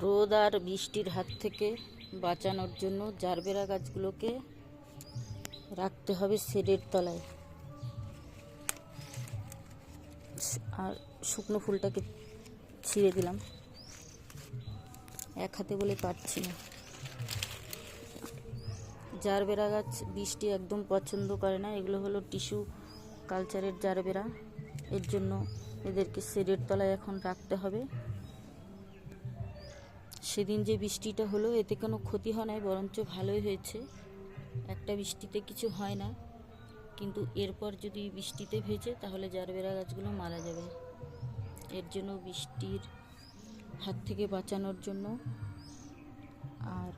রোদ আর বৃষ্টির হাত থেকে বাঁচানোর জন্য জারবেরা গাছগুলোকে রাখতে হবে শেডের তলায়। আর শুকনো ফুলটাকে ছিঁড়ে দিলাম, এক হাতে বলে পারছি না। জারবেরা গাছ বৃষ্টি একদম পছন্দ করে না। এগুলো হলো টিস্যু কালচারের জারবেরা, এর জন্য এদেরকে শেডের তলায় এখন রাখতে হবে। সেদিন যে বৃষ্টিটা হলো এতে কোনো ক্ষতি হয় নাই, বরঞ্চ ভালোই হয়েছে। একটা বৃষ্টিতে কিছু হয় না, কিন্তু এরপর যদি বৃষ্টিতে ভেজে তাহলে জারবেরা গাছগুলো মারা যাবে। এর জন্য বৃষ্টির হাত থেকে বাঁচানোর জন্য আর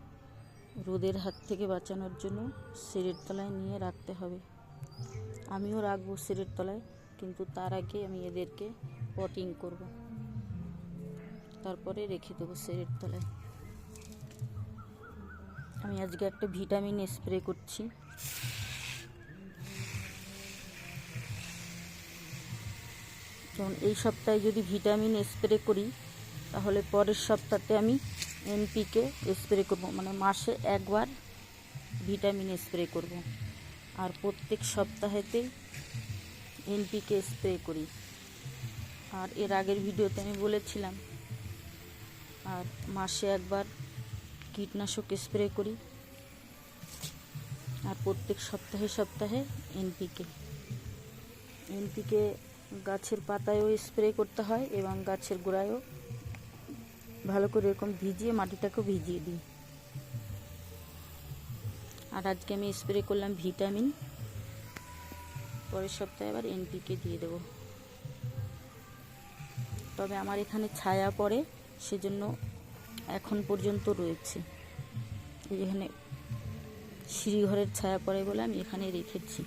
রোদের হাত থেকে বাঁচানোর জন্য শেডের তলায় নিয়ে রাখতে হবে। আমিও রাখবো শেডের তলায়, কিন্তু তার আগে আমি এদেরকে পটিং করব, তারপরে রেখে দেবো শেডের তলায়। আমি আজকে একটা ভিটামিন স্প্রে করছি। যেমন এই সপ্তাহে যদি ভিটামিন স্প্রে করি তাহলে পরের সপ্তাহে আমি এনপিকে স্প্রে করব, মানে মাসে একবার ভিটামিন স্প্রে করব। আর প্রত্যেক সপ্তাহেতেই এনপিকে স্প্রে করি। আর এর আগের ভিডিওতে আমি বলেছিলাম আর মাসে একবার কীটনাশক স্প্রে করি, আর প্রত্যেক সপ্তাহে এনপিকে গাছের পাতায়ও স্প্রে করতে হয় এবং গাছের গোড়ায়ও ভালো করে এরকম ভিজিয়ে মাটিটাকেও ভিজিয়ে দিই। আর আজকে আমি স্প্রে করলাম ভিটামিন, পরের সপ্তাহে আবার এনপিকে দিয়ে দেব। তবে আমার এখানে ছায়া পড়ে, সেজন্য এখন পর্যন্ত রয়েছে। এখানে সিঁড়িঘরের ছায়া পড়ে বলে আমি এখানে রেখেছি।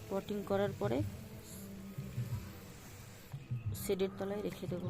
পটিং করার পরে শেডের তলায় রেখে দেবো।